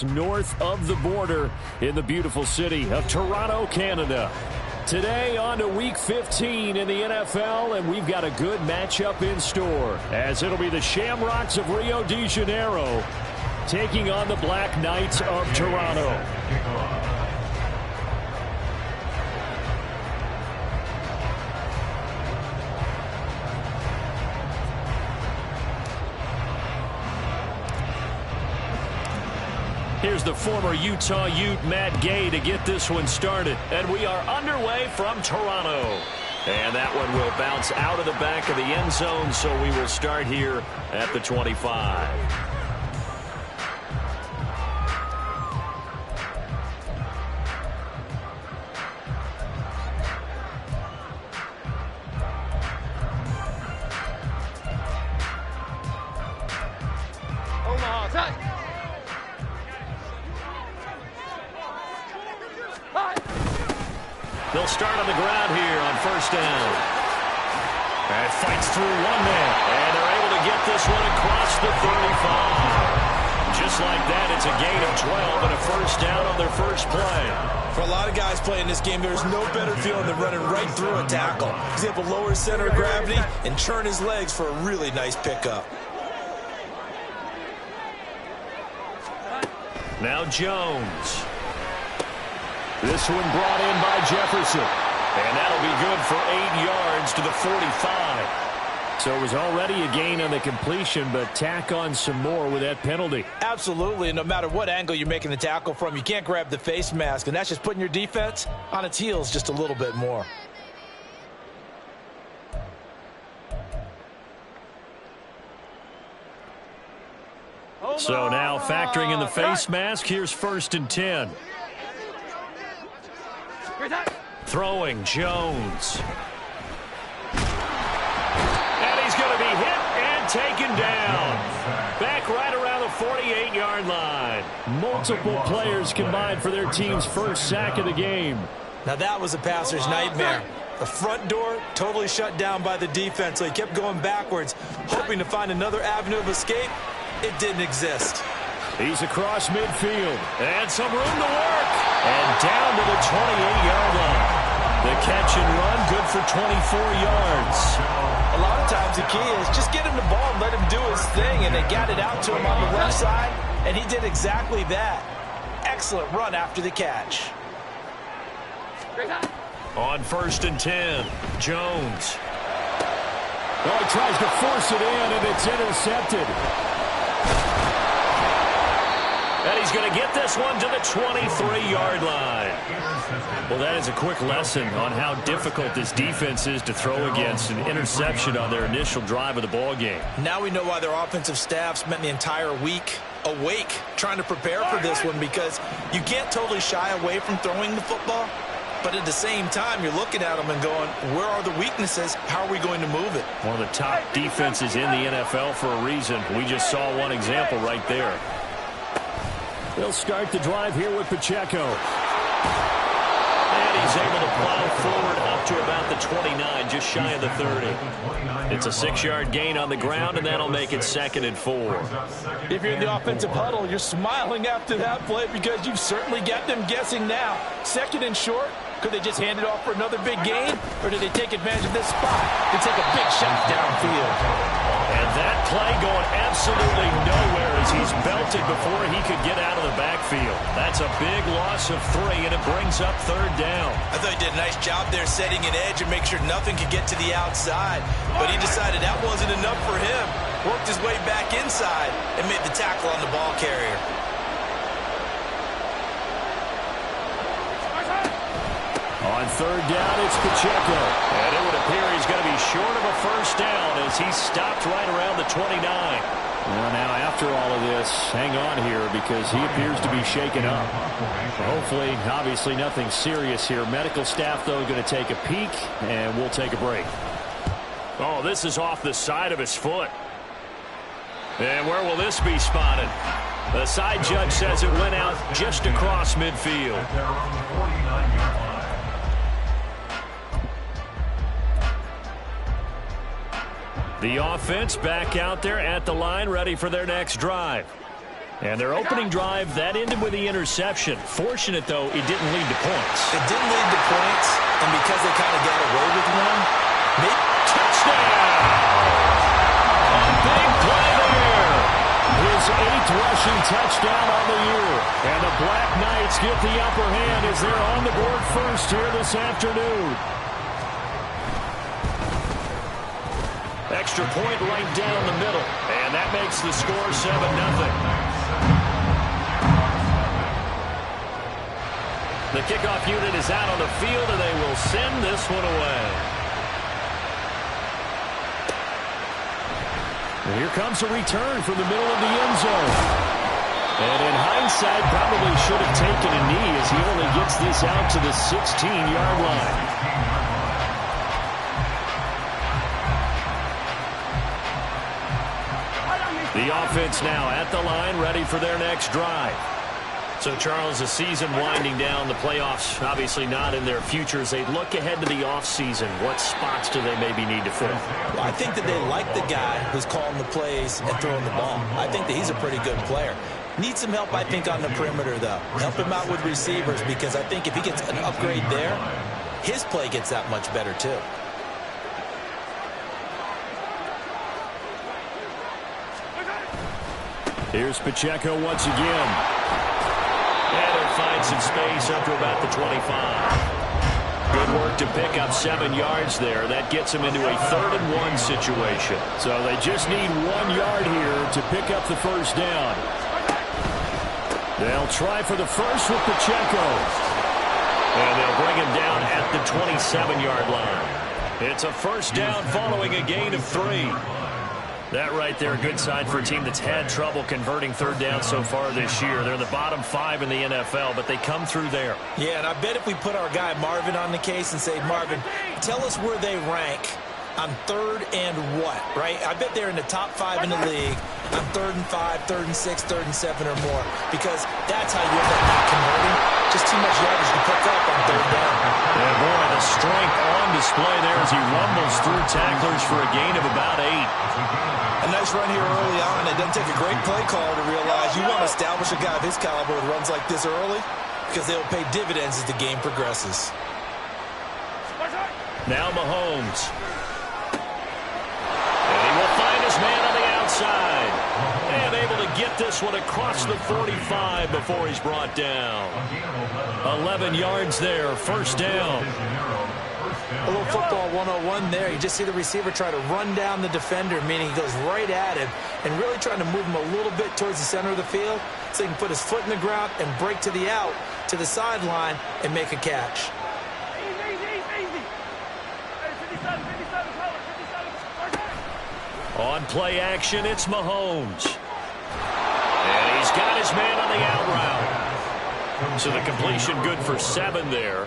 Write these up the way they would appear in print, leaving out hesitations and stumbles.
north of the border in the beautiful city of Toronto, Canada. Today on to Week 15 in the NFL, and we've got a good matchup in store, as it'll be the Shamrocks of Rio de Janeiro taking on the Black Knights of Toronto. Here's the former Utah Ute, Matt Gay, to get this one started. And we are underway from Toronto. And that one will bounce out of the back of the end zone, so we will start here at the 25. They'll start on the ground here on first down. And fights through one man. And they're able to get this one across the 35. Just like that, it's a gain of 12 and a first down on their first play. For a lot of guys playing this game, there's no better feeling than running right through a tackle. He's able to lower his center of gravity and churn his legs for a really nice pickup. Now Jones. This one brought in by Jefferson. And that'll be good for 8 yards to the 45. So it was already a gain on the completion, but tack on some more with that penalty. Absolutely, and no matter what angle you're making the tackle from, you can't grab the face mask, and that's just putting your defense on its heels just a little bit more. So now factoring in the face mask, here's first and 10. Throwing Jones. And he's going to be hit and taken down. Back right around the 48-yard line. Multiple players combined for their team's first sack of the game. Now that was a passer's nightmare. The front door totally shut down by the defense, so he kept going backwards, hoping to find another avenue of escape. It didn't exist. He's across midfield. And some room to work. And down to the 28-yard line. The catch and run, good for 24 yards. A lot of times the key is just get him the ball and let him do his thing, and they got it out to him on the left side, and he did exactly that. Excellent run after the catch. On first and 10, Jones. Oh, he tries to force it in, and it's intercepted. And he's going to get this one to the 23-yard line. Well, that is a quick lesson on how difficult this defense is to throw against. An interception on their initial drive of the ball game. Now we know why their offensive staff spent the entire week awake trying to prepare for this one, because you can't totally shy away from throwing the football, but at the same time, you're looking at them and going, where are the weaknesses? How are we going to move it? One of the top defenses in the NFL for a reason. We just saw one example right there. They'll start the drive here with Pacheco. And he's able to plow forward up to about the 29, just shy of the 30. It's a 6-yard gain on the ground, and that'll make it 2nd and 4. If you're in the offensive huddle, you're smiling after that play because you've certainly got them guessing now. 2nd and short. Could they just hand it off for another big gain, or do they take advantage of this spot to take a big shot downfield? And that play going absolutely nowhere as he's belted before he could get out of the backfield. That's a big loss of 3, and it brings up 3rd down. I thought he did a nice job there setting an edge and make sure nothing could get to the outside, but he decided that wasn't enough for him. Worked his way back inside and made the tackle on the ball carrier. On 3rd down, it's Pacheco. And it would appear he's going to be short of a first down as he's stopped right around the 29. Well, now, after all of this, hang on here because he appears to be shaken up. Hopefully, obviously, nothing serious here. Medical staff, though, going to take a peek, and we'll take a break. Oh, this is off the side of his foot. And where will this be spotted? The side judge says it went out just across midfield. The offense back out there at the line, ready for their next drive. And their opening drive, that ended with the interception. Fortunate, though, it didn't lead to points. It didn't lead to points, and because they kind of got away with one, touchdown! A big play there. His 8th rushing touchdown on the year. And the Black Knights get the upper hand as they're on the board first here this afternoon. Extra point right down the middle. And that makes the score 7-0. The kickoff unit is out on the field, and they will send this one away. And here comes a return from the middle of the end zone. And in hindsight, probably should have taken a knee as he only gets this out to the 16-yard line. The offense now at the line, ready for their next drive. So, Charles, the season winding down, the playoffs obviously not in their future. As they look ahead to the offseason, what spots do they maybe need to fill? Well, I think that they like the guy who's calling the plays and throwing the ball. I think that he's a pretty good player. Needs some help, I think, on the perimeter, though. Help him out with receivers, because I think if he gets an upgrade there, his play gets that much better, too. Here's Pacheco once again. And he'll find some space up to about the 25. Good work to pick up 7 yards there. That gets them into a 3rd-and-1 situation. So they just need 1 yard here to pick up the first down. They'll try for the first with Pacheco. And they'll bring him down at the 27-yard line. It's a first down following a gain of 3. That right there, a good sign for a team that's had trouble converting 3rd down so far this year. They're in the bottom 5 in the NFL, but they come through there. Yeah, and I bet if we put our guy Marvin on the case and say, Marvin, tell us where they rank on 3rd and what, right? I bet they're in the top 5 in the league on 3rd and 5, 3rd and 6, 3rd and 7 or more, because that's how you end up not converting. Just too much yardage to pick up on 3rd down. And boy, the strength on display there as he rumbles through tacklers for a gain of about 8. A nice run here early on. It doesn't take a great play caller to realize you want to establish a guy of his caliber with runs like this early, because they'll pay dividends as the game progresses. Now Mahomes. And he will find his man on the outside. And able to get this one across the 45 before he's brought down. 11 yards there, first down. A little football 101 there. You just see the receiver try to run down the defender, meaning he goes right at him and really trying to move him a little bit towards the center of the field so he can put his foot in the ground and break to the out, to the sideline, and make a catch. On play action, it's Mahomes. And he's got his man on the out route. So the completion good for 7 there.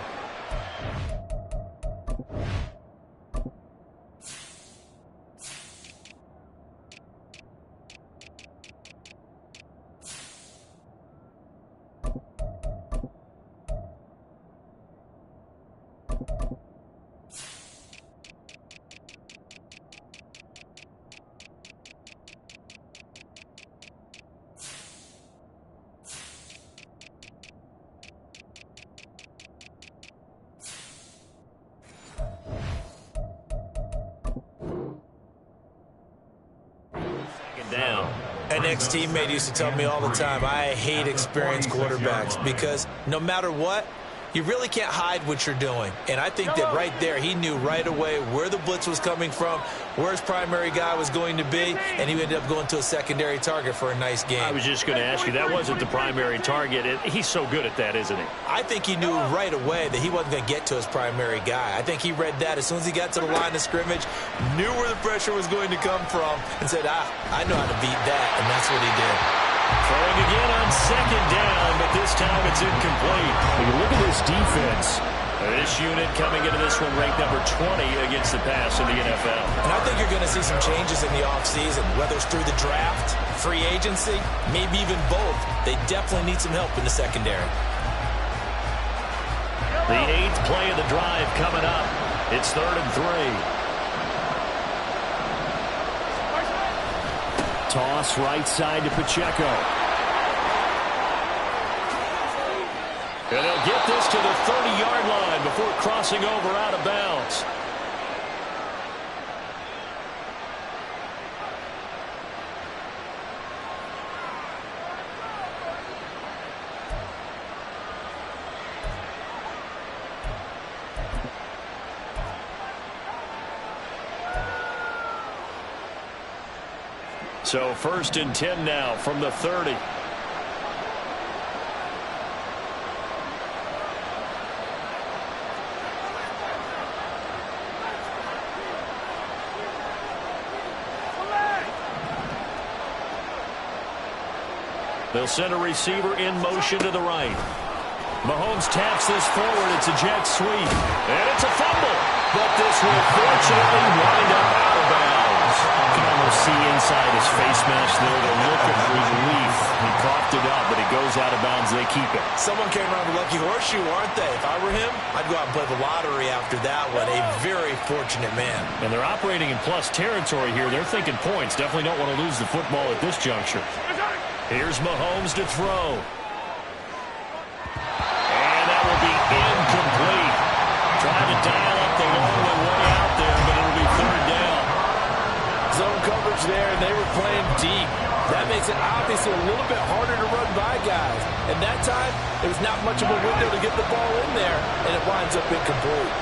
Down. An ex-teammate used to tell me all the time, I hate experienced quarterbacks because no matter what, you really can't hide what you're doing. And I think that right there, he knew right away where the blitz was coming from, where his primary guy was going to be, and he ended up going to a secondary target for a nice game. I was just going to ask you, that wasn't the primary target. He's so good at that, isn't he? I think he knew right away that he wasn't going to get to his primary guy. I think he read that as soon as he got to the line of scrimmage, knew where the pressure was going to come from, and said, I know how to beat that, and that's what he did. Throwing again on 2nd down, but this time it's incomplete. When you look at this defense, this unit coming into this one ranked number 20 against the pass in the NFL. And I think you're going to see some changes in the offseason, whether it's through the draft, free agency, maybe even both. They definitely need some help in the secondary. The 8th play of the drive coming up. It's 3rd and 3. Toss right side to Pacheco. And they'll get this to the 30-yard line before crossing over out of bounds. So 1st and 10 now from the 30. They'll send a receiver in motion to the right. Mahomes taps this forward. It's a jet sweep. And it's a fumble. But this will fortunately wind up out of bounds. You can almost see inside his face mask there the look of relief. He coughed it out, but it goes out of bounds. They keep it. Someone came around the lucky horseshoe, aren't they? If I were him, I'd go out and play the lottery after that one. A very fortunate man. And they're operating in plus territory here. They're thinking points. Definitely don't want to lose the football at this juncture. Here's Mahomes to throw. And that will be incomplete. Trying to dial up the long way out there, but it'll be 3rd down. Zone coverage there, and they were playing deep. That makes it obviously a little bit harder to run by guys. And that time, it was not much of a window to get the ball in there, and it winds up incomplete.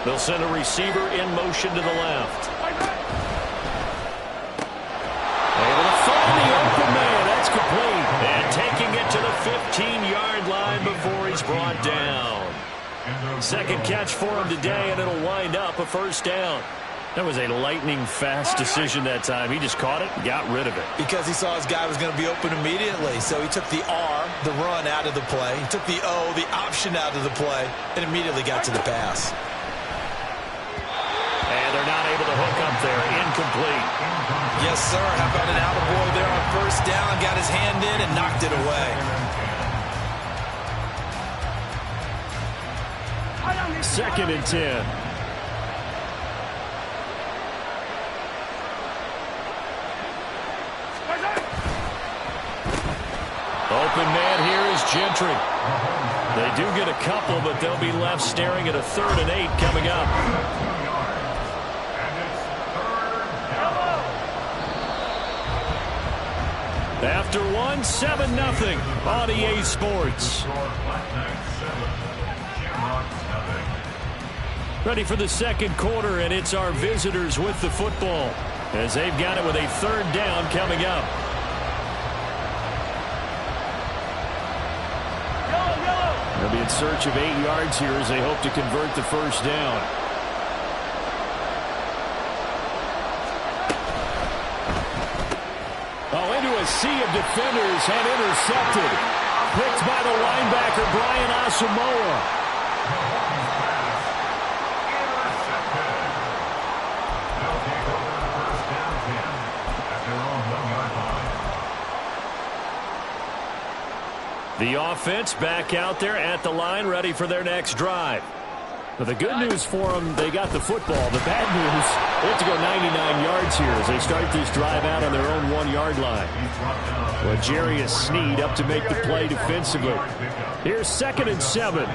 They'll send a receiver in motion to the left. Able to find the open man. That's complete. And taking it to the 15-yard line before he's brought down. 2nd catch for him today, and it'll wind up a 1st down. That was a lightning-fast decision that time. He just caught it and got rid of it. Because he saw his guy was going to be open immediately. So he took the R, the run, out of the play. He took the O, the option, out of the play, and immediately got to the pass. And they're not able to hook up there. Incomplete. Yes, sir. How about an attaboy there on 1st down? Got his hand in and knocked it away. 2nd and 10. Open man here is Gentry. They do get a couple, but they'll be left staring at a 3rd and 8 coming up. After one, 7-0 on EA Sports. Ready for the 2nd quarter, and it's our visitors with the football as they've got it with a 3rd down coming up. They'll be in search of 8 yards here as they hope to convert the 1st down. Oh, into a sea of defenders and intercepted. Picked by the linebacker, Brian Asamoah. The offense back out there at the line, ready for their next drive. But the good news for them, they got the football. The bad news, they have to go 99 yards here as they start this drive out on their own 1-yard line. Well, Jarius Sneed up to make the play defensively. Here's 2nd and 7.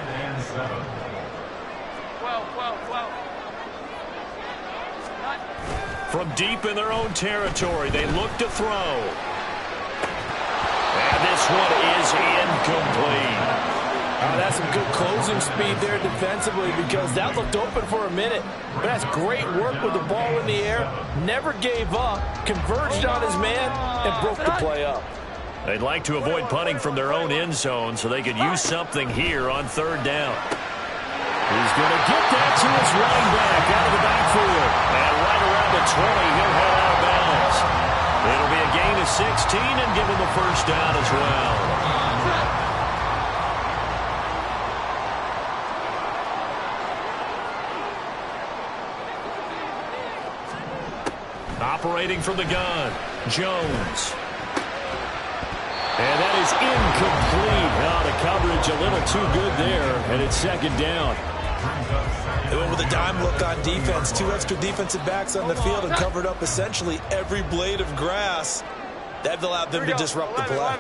From deep in their own territory, they look to throw. And this one is incomplete. That's some good closing speed there defensively because that looked open for a minute. But that's great work with the ball in the air. Never gave up, converged on his man, and broke the play up. They'd like to avoid punting from their own end zone so they could use something here on 3rd down. He's going to get that to his running back out of the backfield. And right around the 20, he'll head out of bounds. It'll be a gain of 16 and give him a 1st down as well. Operating from the gun, Jones. And that is incomplete. Now the coverage a little too good there, and it's second down. They went with a dime look on defense. 2 extra defensive backs on the field and covered up essentially every blade of grass. That allowed them to disrupt the play.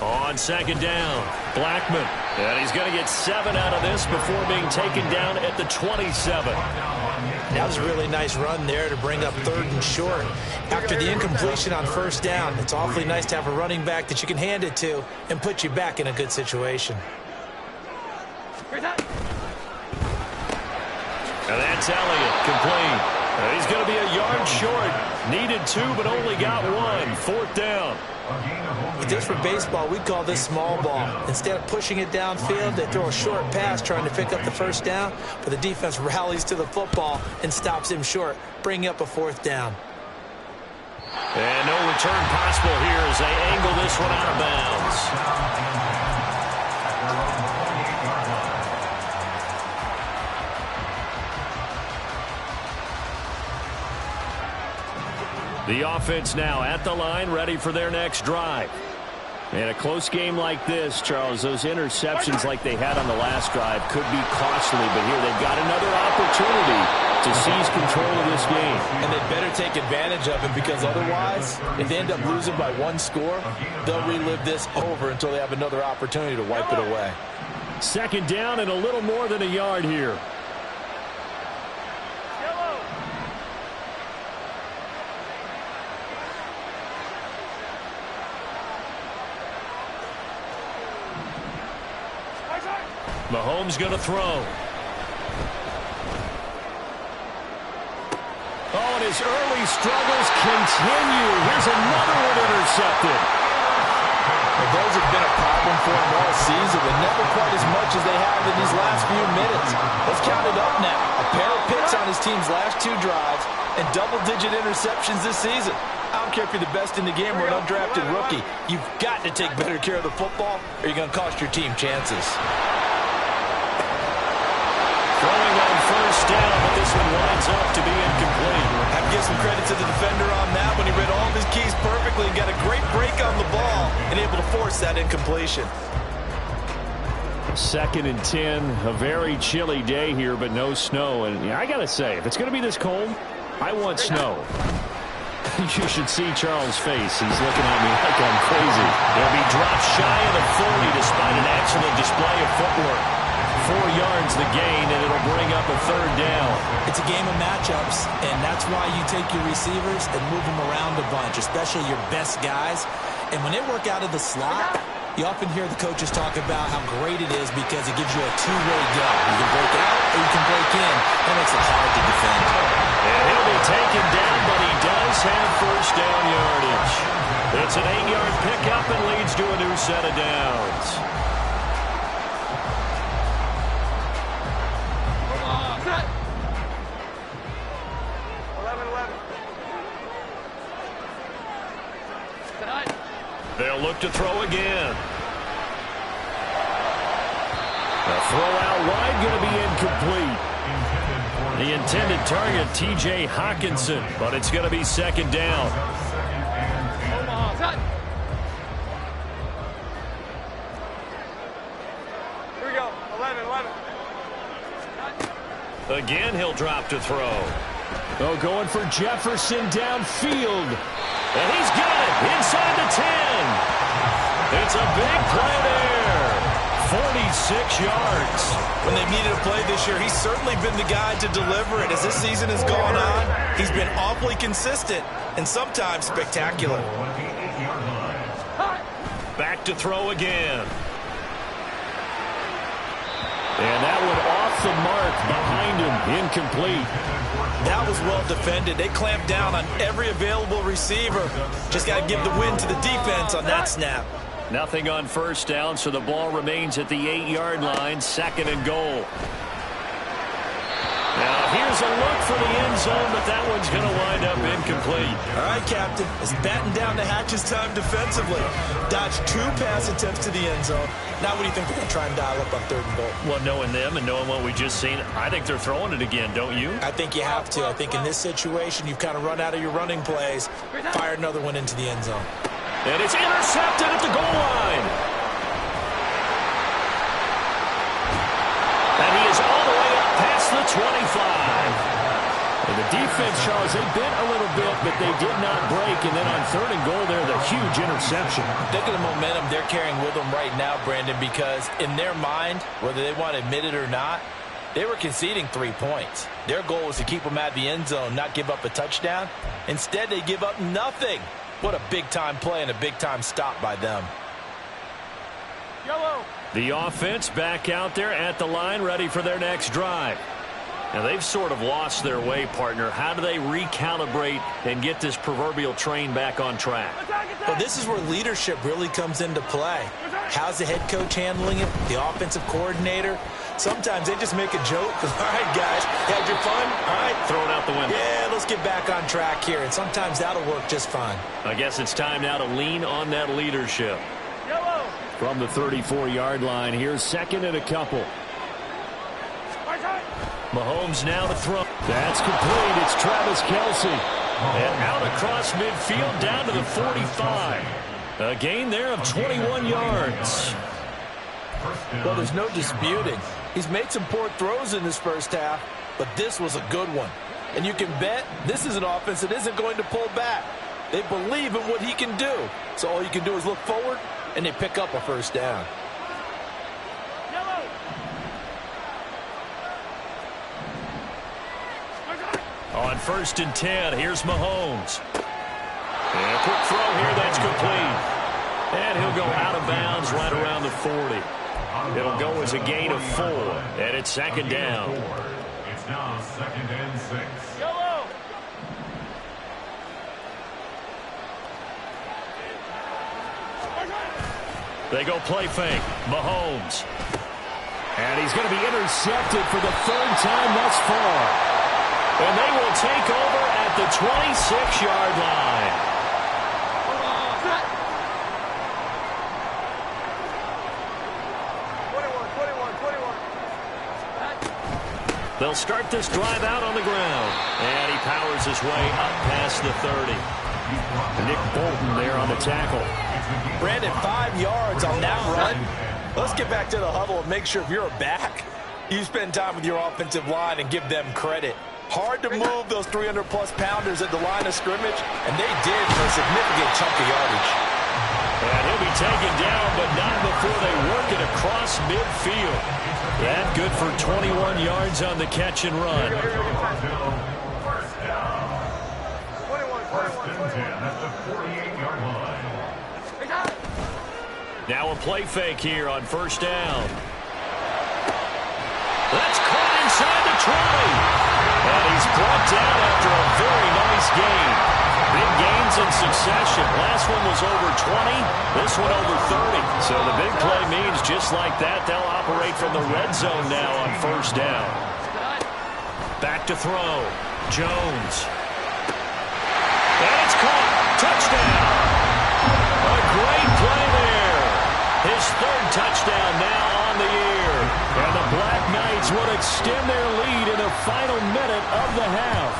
On second down, Blackman. And he's going to get 7 out of this before being taken down at the 27. That was a really nice run there to bring up 3rd and short. After the incompletion on first down, it's awfully nice to have a running back that you can hand it to and put you back in a good situation. And that's Elliott, complete. He's going to be a yard short. Needed 2, but only got 1. 4th down. Just for baseball, we call this small ball. Instead of pushing it downfield, they throw a short pass trying to pick up the first down, but the defense rallies to the football and stops him short, bringing up a 4th down. And no return possible here as they angle this one out of bounds. The offense now at the line, ready for their next drive. In a close game like this, Charles, those interceptions like they had on the last drive could be costly, but here they've got another opportunity to seize control of this game. And they better take advantage of it, because otherwise, if they end up losing by 1 score, they'll relive this over until they have another opportunity to wipe it away. Second down and a little more than a yard here. Mahomes going to throw. Oh, and his early struggles continue. Here's another one intercepted. Well, those have been a problem for him all season, but never quite as much as they have in these last few minutes. Let's count it up now. A pair of picks on his team's last 2 drives and double-digit interceptions this season. I don't care if you're the best in the game or an undrafted rookie. You've got to take better care of the football, or you're going to cost your team chances. Throwing on first down, but this one winds up to be incomplete. I have to give some credit to the defender on that when he read all of his keys perfectly and got a great break on the ball and able to force that incompletion. 2nd and 10, a very chilly day here, but no snow. And I got to say, if it's going to be this cold, I want snow. You should see Charles' face. He's looking at me like I'm crazy. He'll be dropped shy of the 40 despite an excellent display of footwork. 4 yards the gain, and it'll bring up a 3rd down. It's a game of matchups, and that's why you take your receivers and move them around a bunch, especially your best guys. And when they work out of the slot, you often hear the coaches talk about how great it is because it gives you a 2-way go. You can break out or you can break in. That makes it hard to defend. And he'll be taken down, but he does have first down yardage. It's an 8-yard pickup and leads to a new set of downs. They'll look to throw again. The throw out wide going to be incomplete. The intended target, T.J. Hawkinson, but it's going to be 2nd down. Here we go. 11. Again, he'll drop to throw. Oh, going for Jefferson downfield. And he's got it inside the 10. It's a big play there. 46 yards. When they've needed a play this year, he's certainly been the guy to deliver it. As this season has gone on, he's been awfully consistent and sometimes spectacular. Back to throw again. And that one off the mark behind him, incomplete. That was well defended. They clamped down on every available receiver. Just got to give the win to the defense on that snap. Nothing on first down, so the ball remains at the 8-yard line, 2nd and goal. Now, if Here's a look for the end zone, but that one's going to wind up incomplete. All right, Captain. It's batten down the hatches time defensively. Dodged 2 pass attempts to the end zone. Now what do you think they're going to try and dial up on 3rd and goal? Well, knowing them and knowing what we just seen, I think they're throwing it again, don't you? I think you have to. I think in this situation, you've kind of run out of your running plays. Fire another one into the end zone. And it's intercepted at the goal line. And he is all the way up past the 25. And the defense, Charles, they bit a little bit, but they did not break. And then on 3rd and goal there, the huge interception. Think of the momentum they're carrying with them right now, Brandon, because in their mind, whether they want to admit it or not, they were conceding 3 points. Their goal was to keep them at the end zone, not give up a touchdown. Instead, they give up nothing. What a big-time play and a big-time stop by them. Yellow. The offense back out there at the line, ready for their next drive. Now, they've sort of lost their way, partner. How do they recalibrate and get this proverbial train back on track? Well, this is where leadership really comes into play. How's the head coach handling it? The offensive coordinator? Sometimes they just make a joke. All right, guys, had your fun? All right. Throw it out the window. Yeah, let's get back on track here. And sometimes that'll work just fine. I guess it's time now to lean on that leadership. Yellow. From the 34-yard line, here's 2nd and a couple. Mahomes now to throw. That's complete. It's Travis Kelce. And out across midfield down to the 45. A gain there of 21 yards. Well, there's no disputing. He's made some poor throws in this first half, but this was a good one. And you can bet this is an offense that isn't going to pull back. They believe in what he can do. So all you can do is look forward, and they pick up a first down. On 1st and 10, here's Mahomes. And a quick throw here, that's complete. And he'll go out of bounds right around the 40. It'll go as a gain of 4, and it's 2nd down. It's now 2nd and 6. Yellow. They go play fake. Mahomes. And he's going to be intercepted for the 3rd time thus far. And they will take over at the 26-yard line. 21. They'll start this drive out on the ground. And he powers his way up past the 30. Nick Bolton there on the tackle. Brandon, 5 yards on that run. Let's get back to the huddle and make sure if you're a back, you spend time with your offensive line and give them credit. Hard to move those 300-plus pounders at the line of scrimmage, and they did for a significant chunk of yardage. And he'll be taken down, but not before they work it across midfield. That good for 21 yards on the catch and run. 21. At the 48-yard line. Now a play fake here on 1st down. That's caught inside the 20. And he's brought down after a very nice gain. Big gains in succession. Last one was over 20. This one over 30. So the big play means just like that, they'll operate from the red zone now on 1st down. Back to throw. Jones. And it's caught. Touchdown. A great play there. His 3rd touchdown now on the year. And the Black Knights would extend their lead in the final minute of the half.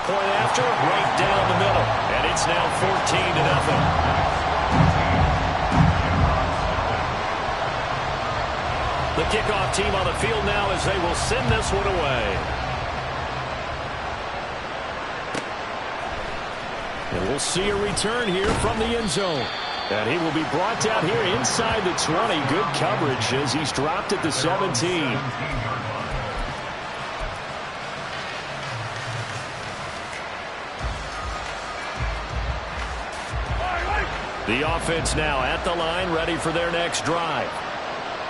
Point after, right down the middle. And it's now 14-0. The kickoff team on the field now as they will send this one away. And we'll see a return here from the end zone. And he will be brought down here inside the 20. Good coverage as he's dropped at the 17. The offense now at the line, ready for their next drive.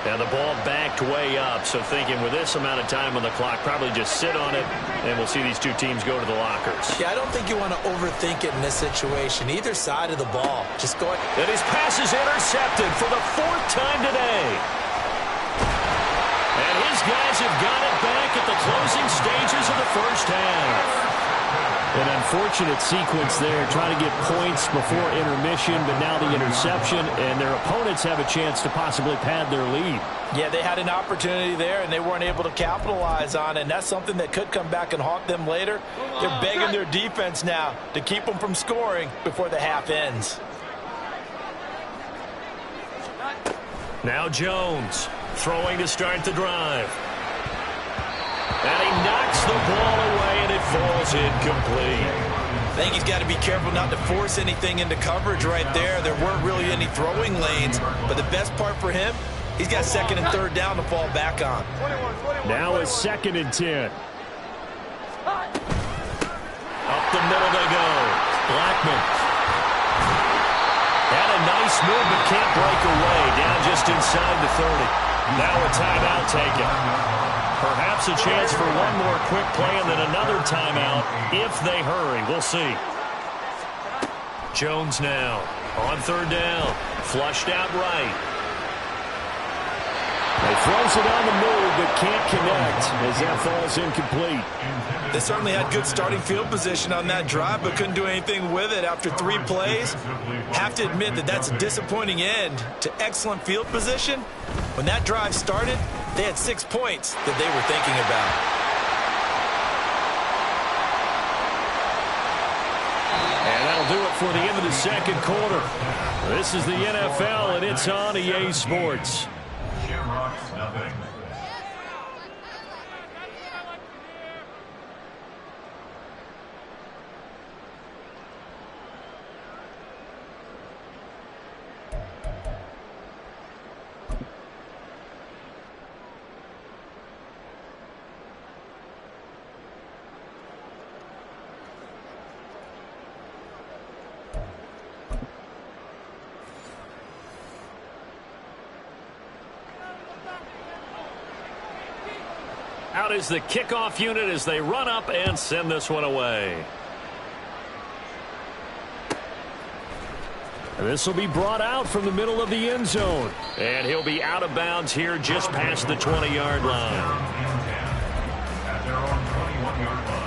And the ball backed way up, so thinking with this amount of time on the clock, probably just sit on it, and we'll see these two teams go to the lockers. Yeah, I don't think you want to overthink it in this situation. Either side of the ball. Just go ahead. And his pass is intercepted for the 4th time today. And he his guys have got it back at the closing stages of the first half. An unfortunate sequence there, trying to get points before intermission, but now the interception, and their opponents have a chance to possibly pad their lead. Yeah, they had an opportunity there, and they weren't able to capitalize on it, and that's something that could come back and haunt them later. They're begging their defense now to keep them from scoring before the half ends. Now Jones, throwing to start the drive. And he knocks the ball away, and it falls incomplete. I think he's got to be careful not to force anything into coverage right there. There weren't really any throwing lanes, but the best part for him, he's got second and third down to fall back on. Now a 2nd and 10. Up the middle they go. Blackman. And a nice move, but can't break away. Down just inside the 30. Now a timeout taken. Perhaps a chance for one more quick play and then another timeout if they hurry. We'll see. Jones now on 3rd down. Flushed out right. He throws it on the move but can't connect as that falls incomplete. They certainly had good starting field position on that drive but couldn't do anything with it after 3 plays. Have to admit that that's a disappointing end to excellent field position. When that drive started, they had 6 points that they were thinking about. And that'll do it for the end of the 2nd quarter. This is the NFL, and it's on EA Sports. Shamrocks, nothing. Out is the kickoff unit as they run up and send this one away. This will be brought out from the middle of the end zone. And he'll be out of bounds here just past the 20-yard line. At their own 21-yard line.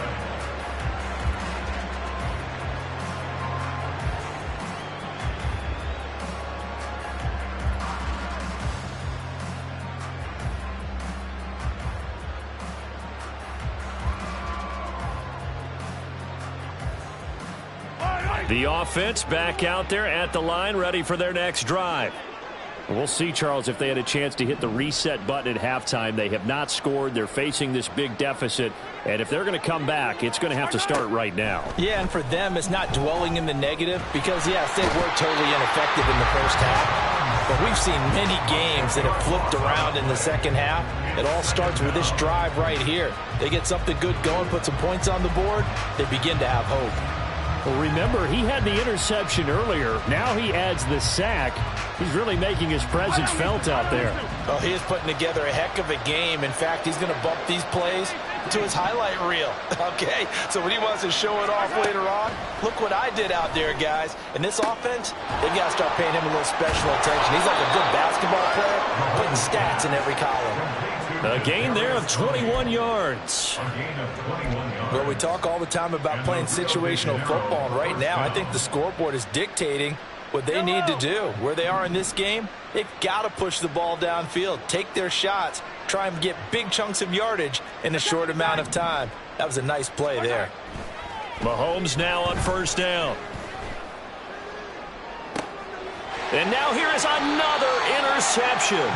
The offense back out there at the line, ready for their next drive. We'll see, Charles, if they had a chance to hit the reset button at halftime. They have not scored. They're facing this big deficit. And if they're going to come back, it's going to have to start right now. Yeah, and for them, it's not dwelling in the negative because, yes, they were totally ineffective in the first half. But we've seen many games that have flipped around in the second half. It all starts with this drive right here. They get something good going, put some points on the board, they begin to have hope. Well, remember, he had the interception earlier. Now he adds the sack. He's really making his presence felt out there. Oh, he is putting together a heck of a game. In fact, he's going to bump these plays to his highlight reel. Okay, so when he wants to show it off later on, look what I did out there, guys. In this offense, they've got to start paying him a little special attention. He's like a good basketball player, putting stats in every column. A gain there of 21 yards. Well, we talk all the time about playing situational football, and right now I think the scoreboard is dictating what they need to do. Where they are in this game, they've got to push the ball downfield, take their shots, try and get big chunks of yardage in a short amount of time. That was a nice play there. Mahomes now on 1st down. And now here is another interception.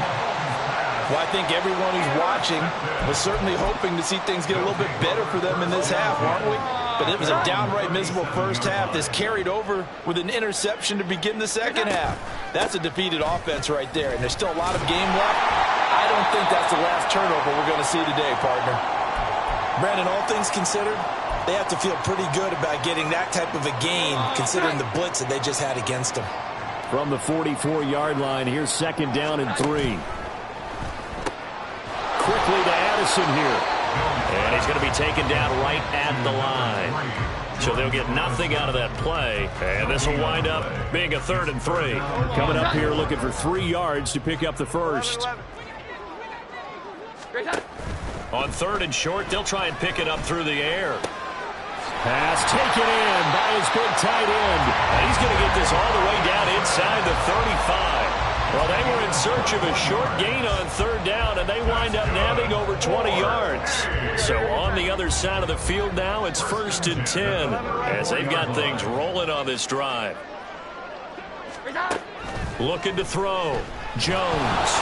Well, I think everyone who's watching was certainly hoping to see things get a little bit better for them in this half, aren't we? But it was a downright miserable first half that's carried over with an interception to begin the second half. That's a defeated offense right there, and there's still a lot of game left. I don't think that's the last turnover we're going to see today, partner. Brandon, all things considered, they have to feel pretty good about getting that type of a gain considering the blitz that they just had against them. From the 44-yard line, here's 2nd down and 3. Quickly to Addison here. And he's going to be taken down right at the line. So they'll get nothing out of that play. And this will wind up being a 3rd and 3. Coming up here looking for 3 yards to pick up the first. On 3rd and short, they'll try and pick it up through the air. Pass taken in by his big tight end. And he's going to get this all the way down inside the 35. Well, they were in search of a short gain on 3rd down, and they wind up nabbing over 20 yards. So on the other side of the field now, it's 1st and 10 as they've got things rolling on this drive. Looking to throw. Jones.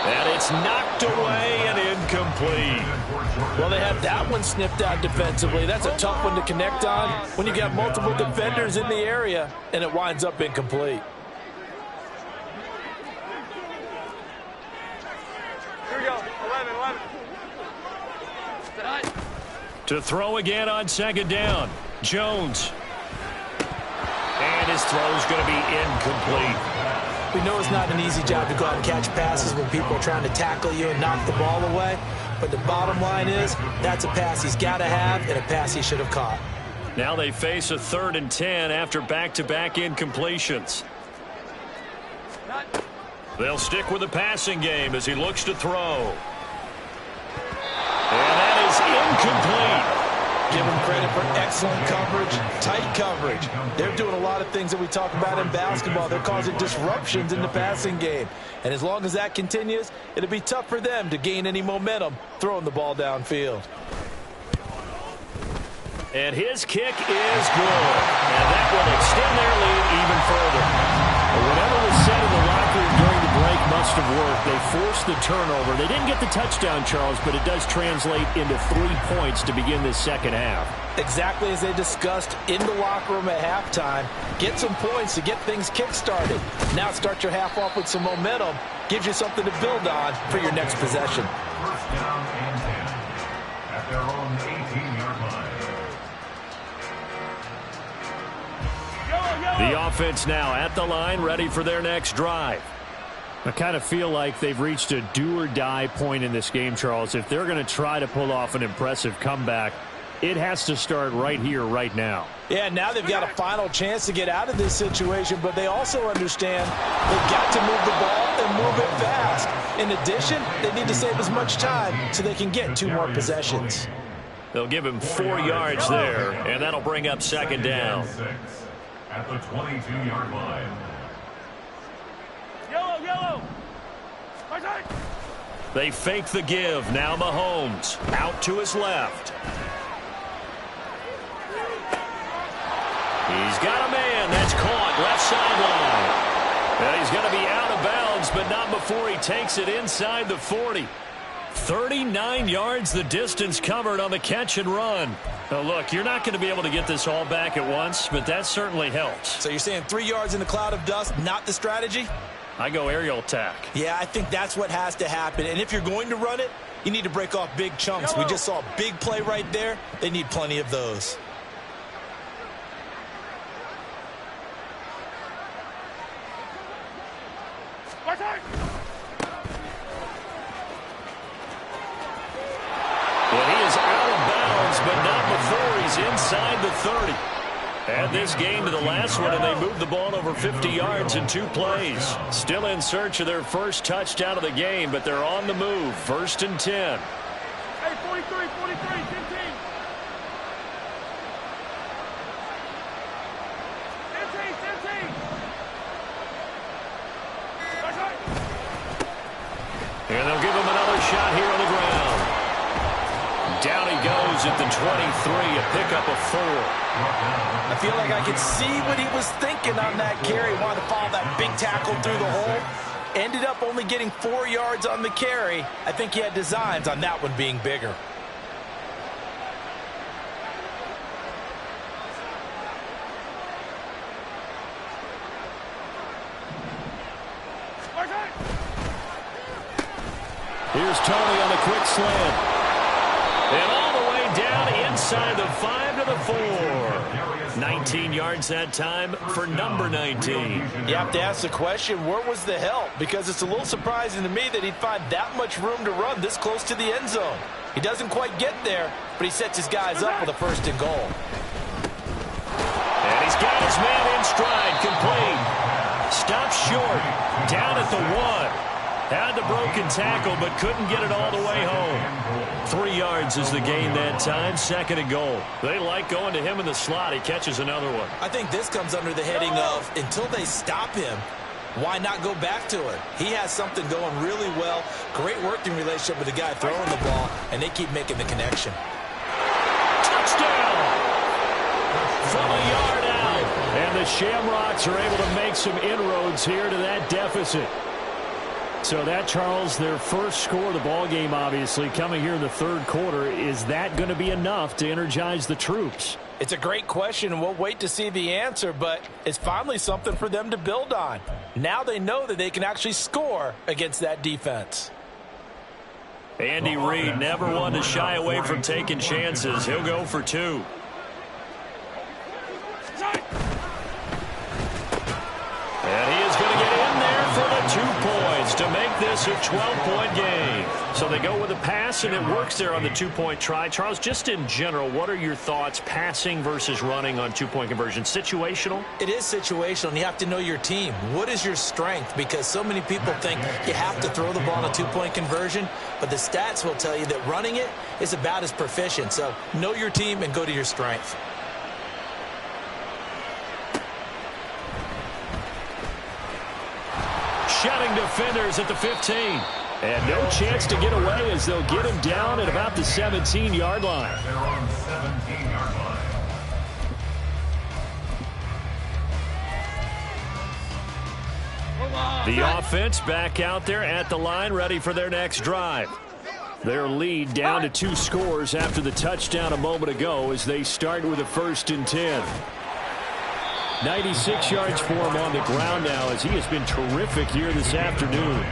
And it's knocked away and incomplete. Well, they had that one sniffed out defensively. That's a tough one to connect on when you got multiple defenders in the area, and it winds up incomplete. Here we go. 11. To throw again on 2nd down. Jones. And his throw's going to be incomplete. We know it's not an easy job to go out and catch passes when people are trying to tackle you and knock the ball away. But the bottom line is, that's a pass he's got to have and a pass he should have caught. Now they face a 3rd and 10 after back-to-back incompletions. They'll stick with the passing game as he looks to throw. And that is incomplete. Give him credit for excellent coverage, tight coverage. They're doing a lot of things that we talk about in basketball. They're causing disruptions in the passing game. And as long as that continues, it'll be tough for them to gain any momentum throwing the ball downfield. And his kick is good. And that will extend their lead even further. Whatever was said in the locker room during the break must have worked. They forced the turnover. They didn't get the touchdown, Charles, but it does translate into 3 points to begin this second half. Exactly as they discussed in the locker room at halftime. Get some points to get things kick-started. Now start your half off with some momentum. Gives you something to build on for your next possession. 1st down and 10 at their own 18-yard line. The offense now at the line, ready for their next drive. I kind of feel like they've reached a do-or-die point in this game, Charles. If they're going to try to pull off an impressive comeback, it has to start right here, right now. Yeah, now they've got a final chance to get out of this situation, but they also understand they've got to move the ball and move it fast. In addition, they need to save as much time so they can get 2 more possessions. They'll give him 4 yards there, and that'll bring up 2nd down. At the 22-yard line. Yellow. They fake the give. Now Mahomes out to his left. He's got a man. That's caught left sideline. And he's going to be out of bounds, but not before he takes it inside the 40. 39 yards the distance covered on the catch and run. Now, look, you're not going to be able to get this all back at once, but that certainly helps. So you're saying 3 yards in the cloud of dust, not the strategy? I go aerial attack. Yeah, I think that's what has to happen. And if you're going to run it, you need to break off big chunks. We just saw a big play right there. They need plenty of those. Well, he is out of bounds, but not before he's inside the 30. Add this game to the last one, and they moved the ball over 50 yards in 2 plays. Still in search of their first touchdown of the game, but they're on the move. 1st and 10. Hey, 43, 15. 15. And they'll give him another shot here on the ground. Down he goes at the 23, a pickup of 4. I feel like I could see what he was thinking on that carry. Wanted to follow that big tackle through the hole. Ended up only getting 4 yards on the carry. I think he had designs on that one being bigger. Here's Tony on the quick slant. And all the way down inside the 5 to the 4. 19 yards that time for number 19. You have to ask the question, where was the help? Because it's a little surprising to me that he'd find that much room to run this close to the end zone. He doesn't quite get there, but he sets his guys up with a 1st and goal. And he's got his man in stride, complete. Stops short, down at the 1. Had the broken tackle, but couldn't get it all the way home. 3 yards is the gain that time, 2nd and goal. They like going to him in the slot. He catches another one. I think this comes under the heading of, until they stop him, why not go back to it? He has something going really well. Great working relationship with the guy throwing the ball, and they keep making the connection. Touchdown! From a yard out. And the Shamrocks are able to make some inroads here to that deficit. So that, Charles, their first score of the ball game, obviously, coming here in the 3rd quarter. Is that going to be enough to energize the troops? It's a great question, and we'll wait to see the answer, but it's finally something for them to build on. Now they know that they can actually score against that defense. Andy Reid never one to shy away from taking chances. He'll go for 2. And he is going to get in there for the 2 points to make this a 12-point game. So they go with a pass, and it works there on the 2-point try. Charles, just in general, what are your thoughts passing versus running on 2-point conversion? Situational? It is situational, and you have to know your team. What is your strength? Because so many people think you have to throw the ball in a 2-point conversion, but the stats will tell you that running it is about as proficient. So know your team and go to your strength. Shouting defenders at the 15. And no chance to get away as they'll get him down at about the 17-yard line. They're on 17-yard line. The offense back out there at the line, ready for their next drive. Their lead down to 2 scores after the touchdown a moment ago as they start with a 1st and 10. 96 yards for him on the ground now as he has been terrific here this afternoon.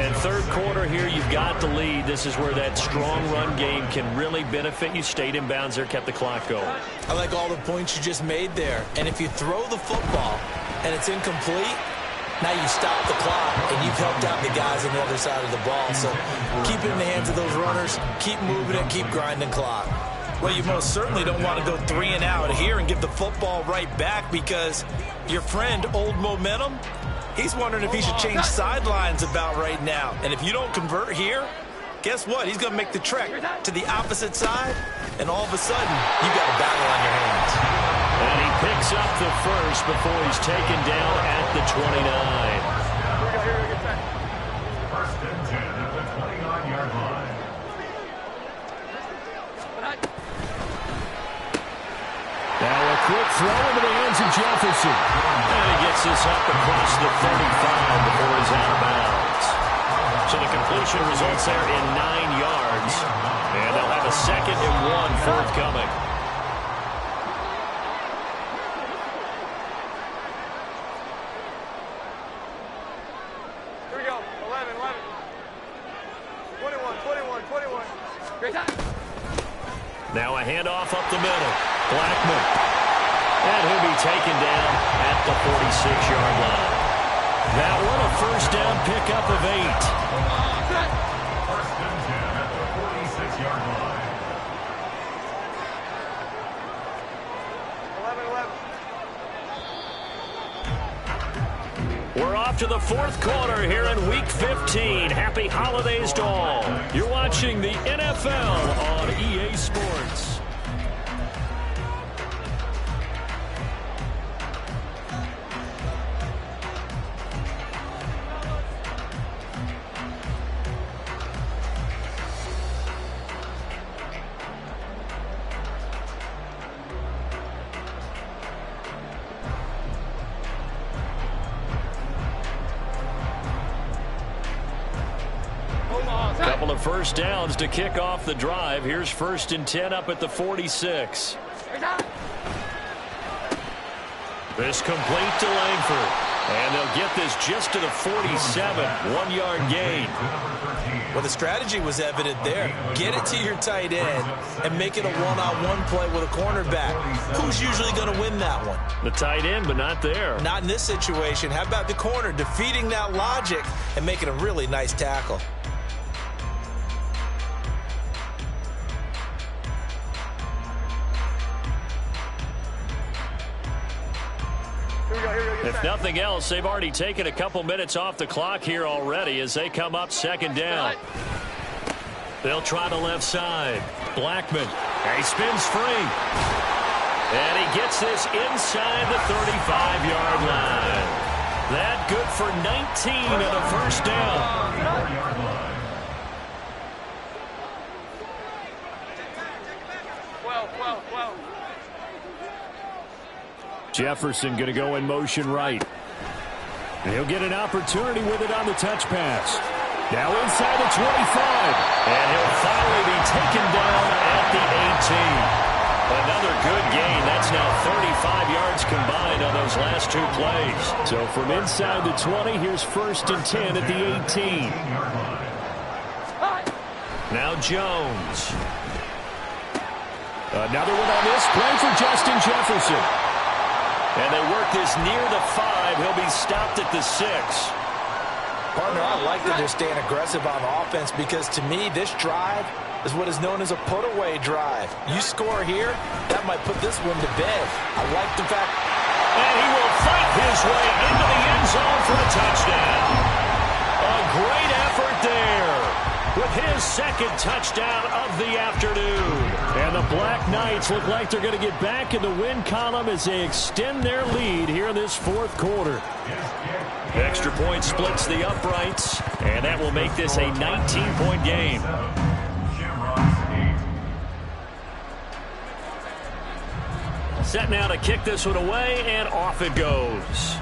And 3rd quarter here, you've got the lead. This is where that strong run game can really benefit you. Stayed in bounds there, kept the clock going. I like all the points you just made there. And if you throw the football and it's incomplete, now you stop the clock and you've helped out the guys on the other side of the ball. So keep it in the hands of those runners, keep moving it, keep grinding clock. Well, you most certainly don't want to go 3 and out here and give the football right back, because your friend, Old Momentum, he's wondering if he should change sidelines about right now. And if you don't convert here, guess what? He's going to make the trek to the opposite side, and all of a sudden, you got a battle on your hands. And he picks up the 1st before he's taken down at the 29. 1st and 10 at the 29-yard line. Now a quick throw into the hands of Jefferson. And he gets this up across the 35 before he's out of bounds. So the completion results there in 9 yards. And they'll have a 2nd and 1 forthcoming. Here we go. 11, 11. 21. Great time. Now a handoff up the middle. Blackman. And he'll be taken down at the 46-yard line. That one a 1st down pickup of 8. 1st and 10 at the 46-yard line. 11. We're off to the 4th quarter here in Week 15. Happy holidays to all. You're watching the NFL on EA Sports. Couple of 1st downs to kick off the drive. Here's 1st and 10 up at the 46. This complete to Langford. And they'll get this just to the 47. 1-yard gain. Well, the strategy was evident there. Get it to your tight end and make it a one-on-one play with a cornerback. Who's usually going to win that one? The tight end, but not there. Not in this situation. How about the corner defeating that logic and making a really nice tackle? If nothing else, they've already taken a couple minutes off the clock here already as they come up second down. They'll try the left side. Blackman. He spins free. And he gets this inside the 35-yard line. That good for 19 and a first down. Jefferson going to go in motion right. And he'll get an opportunity with it on the touch pass. Now inside the 25. And he'll finally be taken down at the 18. Another good gain. That's now 35 yards combined on those last two plays. So from inside the 20, here's 1st and 10 at the 18. Now Jones. Another one on this play for Justin Jefferson. And they work this near the 5. He'll be stopped at the 6. Partner, I like that they're staying aggressive on offense because, to me, this drive is what is known as a put-away drive. You score here, that might put this one to bed. I like the fact. And he will fight his way into the end zone for a touchdown. A great effort there with his second touchdown of the afternoon. And the Black Knights look like they're going to get back in the win column as they extend their lead here in this 4th quarter. Extra point splits the uprights, and that will make this a 19-point game. Set now to kick this one away, and off it goes.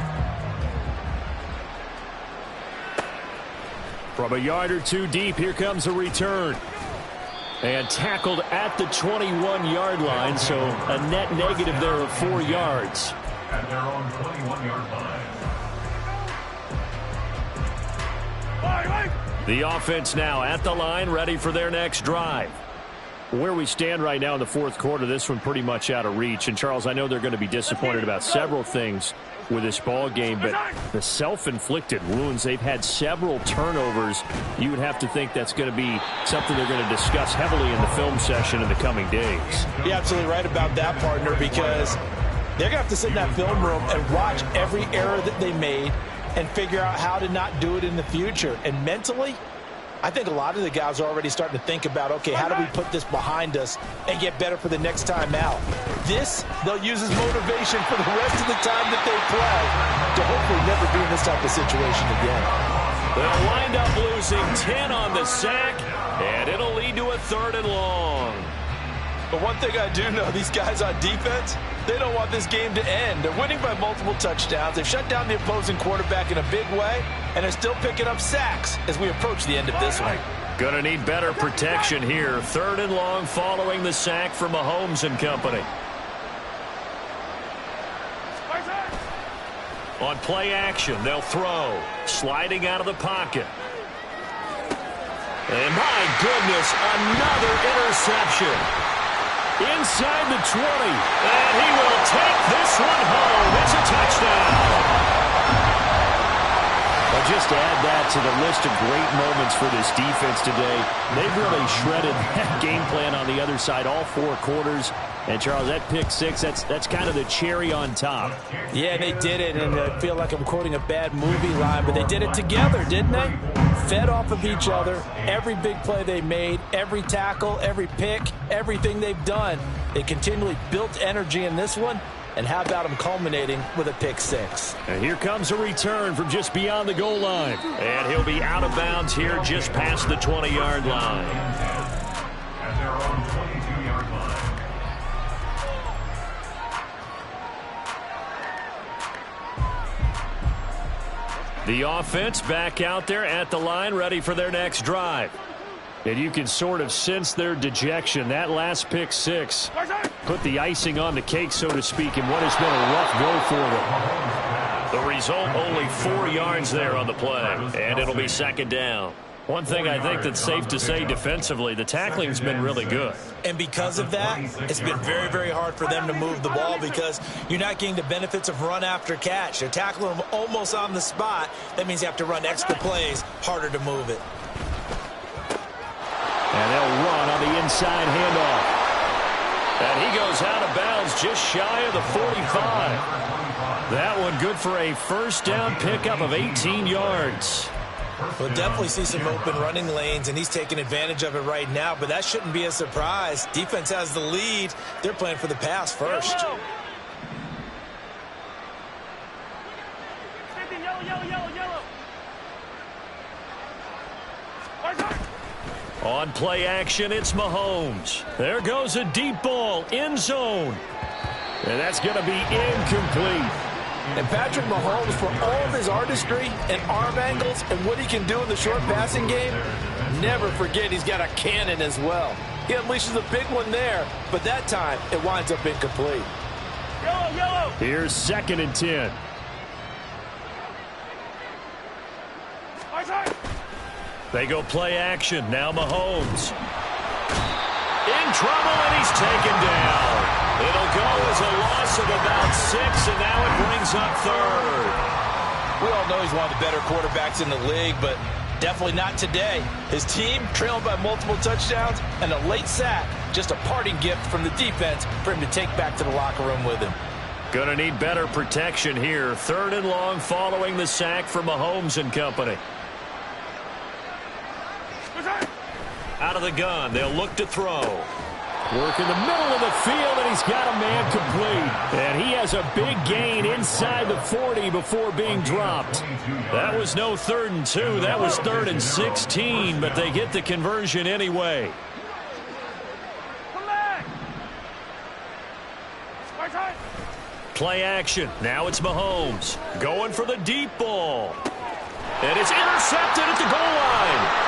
From a yard or two deep, here comes a return. And tackled at the 21-yard line, so a net negative there of 4 yards. At their own 21-yard line. The offense now at the line, ready for their next drive. Where we stand right now in the 4th quarter, this one pretty much out of reach. And, Charles, I know they're going to be disappointed about several things with this ball game, but the self-inflicted wounds, they've had several turnovers. You would have to think that's going to be something they're going to discuss heavily in the film session in the coming days. You're absolutely right about that, partner, because they're going to have to sit in that film room and watch every error that they made and figure out how to not do it in the future. And mentally, I think a lot of the guys are already starting to think about, okay, how do we put this behind us and get better for the next time out? This, they'll use as motivation for the rest of the time that they play to hopefully never be in this type of situation again. They'll wind up losing 10 on the sack, and it'll lead to a 3rd and long. But one thing I do know, these guys on defense, they don't want this game to end. They're winning by multiple touchdowns. They've shut down the opposing quarterback in a big way, and they're still picking up sacks as we approach the end of this one. Gonna need better protection here. 3rd and long following the sack from Mahomes and company. On play action, they'll throw. Sliding out of the pocket. And my goodness, another interception. Inside the 20. And he will take this one home. It's a touchdown. Well, just to add that to the list of great moments for this defense today, they've really shredded that game plan on the other side all 4 quarters. And, Charles, that pick 6, that's kind of the cherry on top. Yeah, they did it, and I feel like I'm quoting a bad movie line, but they did it together, didn't they? Fed off of each other. Every big play they made, every tackle, every pick, everything they've done, they continually built energy in this one. And how about him culminating with a pick 6? And here comes a return from just beyond the goal line. And he'll be out of bounds here just past the 20-yard line. At their own 22-yard line. The offense back out there at the line, ready for their next drive. And you can sort of sense their dejection. That last pick 6 put the icing on the cake, so to speak, in what has been a rough go for them. The result, only 4 yards there on the play, and it'll be 2nd down. One thing I think that's safe to say defensively, the tackling's been really good. And because of that, it's been very, very hard for them to move the ball because you're not getting the benefits of run after catch. They're tackling them almost on the spot. That means you have to run extra plays, harder to move it. And they'll run on the inside handoff. And he goes out of bounds just shy of the 45. That one good for a first down pickup of 18 yards. We'll definitely see some open running lanes, and he's taking advantage of it right now, but that shouldn't be a surprise. Defense has the lead. They're playing for the pass first. On play action, it's Mahomes. There goes a deep ball, end zone. And that's going to be incomplete. And Patrick Mahomes, for all of his artistry and arm angles and what he can do in the short passing game, never forget he's got a cannon as well. He unleashes a big one there, but that time it winds up incomplete. Yellow. Here's 2nd and 10. They go play action. Now Mahomes. In trouble, and he's taken down. It'll go as a loss of about 6, and now it brings up 3rd. We all know he's one of the better quarterbacks in the league, but definitely not today. His team trailing by multiple touchdowns, and a late sack, just a parting gift from the defense for him to take back to the locker room with him. Going to need better protection here. 3rd and long following the sack from Mahomes and company. Out of the gun, they'll look to throw. Work in the middle of the field, and he's got a man complete. And he has a big gain inside the 40 before being dropped. That was no 3rd and 2. That was 3rd and 16, but they get the conversion anyway. Play action. Now it's Mahomes going for the deep ball. And it's intercepted at the goal line.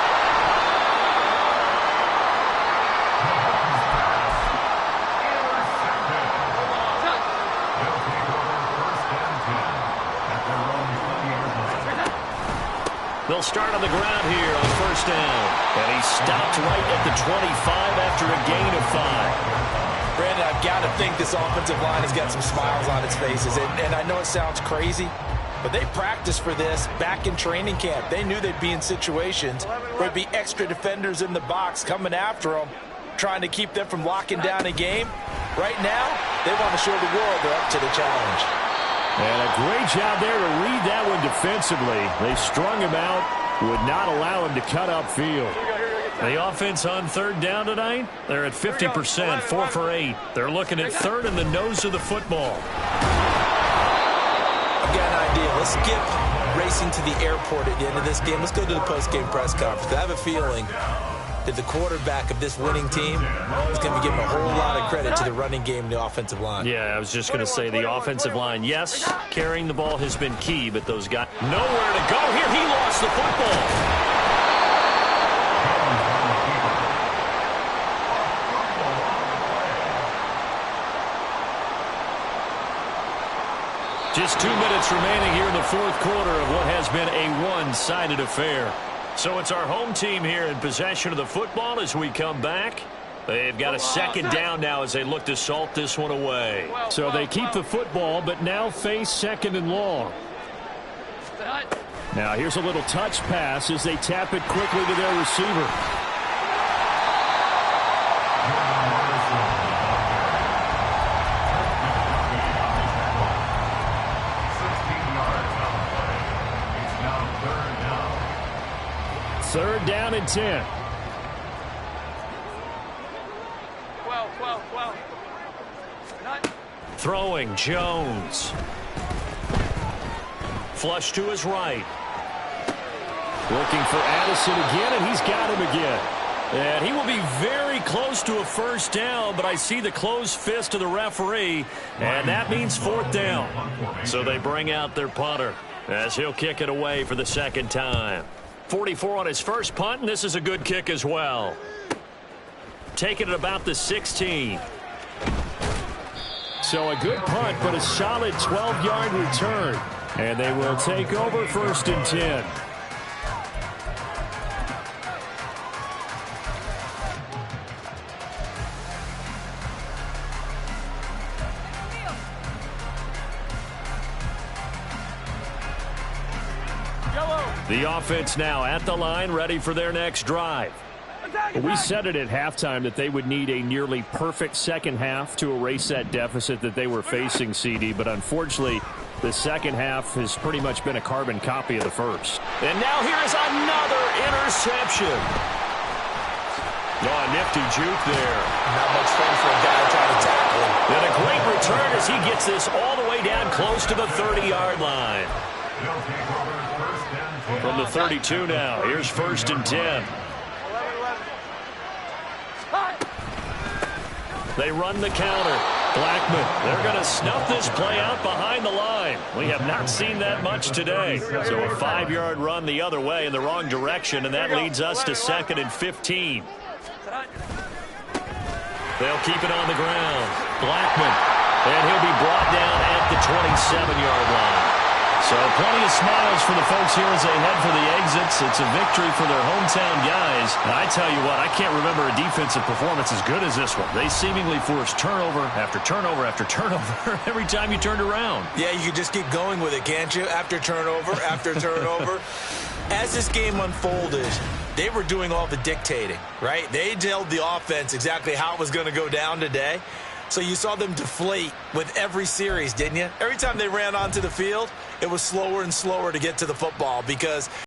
They'll start on the ground here on 1st down. And he stopped right at the 25 after a gain of 5. Brandon, I've got to think this offensive line has got some smiles on its faces. And I know it sounds crazy, but they practiced for this back in training camp. They knew they'd be in situations where there'd be extra defenders in the box coming after them, trying to keep them from locking down a game. Right now, they want to show the world they're up to the challenge. And a great job there to read that one defensively. They strung him out, would not allow him to cut upfield. The offense on 3rd down tonight, they're at 50%, 4 for 8. They're looking at 3rd in the nose of the football. I've got an idea. Let's skip racing to the airport at the end of this game. Let's go to the post-game press conference. I have a feeling that the quarterback of this winning team is going to be giving a whole lot of credit to the running game and the offensive line. Yeah, I was just going to say the offensive line, yes, carrying the ball has been key, but those guys nowhere to go here. He lost the football. Just 2 minutes remaining here in the 4th quarter of what has been a one-sided affair. So it's our home team here in possession of the football as we come back. They've got a 2nd down now as they look to salt this one away. So they keep the football, but now face 2nd and long. Now here's a little touch pass as they tap it quickly to their receiver. Third down and 10. 12. Throwing, Jones. Flush to his right. Looking for Addison again, and he's got him again. And he will be very close to a 1st down, but I see the closed fist of the referee, and that means 4th down. So they bring out their punter as he'll kick it away for the 2nd time. 44 on his first punt, and this is a good kick as well. Taking it about the 16. So a good punt, but a solid 12-yard return. And they will take over 1st and 10. The offense now at the line, ready for their next drive. We said it at halftime that they would need a nearly perfect second half to erase that deficit that they were facing, CD, but unfortunately the second half has pretty much been a carbon copy of the first. And now here is another interception. Oh, nifty juke there. Not much fun for a guy trying to tackle him. And a great return as he gets this all the way down close to the 30-yard line. From the 32 now, here's 1st and 10. They run the counter. Blackman, they're going to snuff this play out behind the line. We have not seen that much today. So a 5-yard run the other way in the wrong direction, and that leads us to 2nd and 15. They'll keep it on the ground. Blackman, and he'll be brought down at the 27-yard line. So plenty of smiles for the folks here as they head for the exits. It's a victory for their hometown guys. And I tell you what, I can't remember a defensive performance as good as this one. They seemingly forced turnover after turnover after turnover every time you turned around. Yeah, you can just keep going with it, can't you? After turnover, after turnover. As this game unfolded, they were doing all the dictating, right? They told the offense exactly how it was going to go down today. So you saw them deflate with every series, didn't you? Every time they ran onto the field, it was slower and slower to get to the football because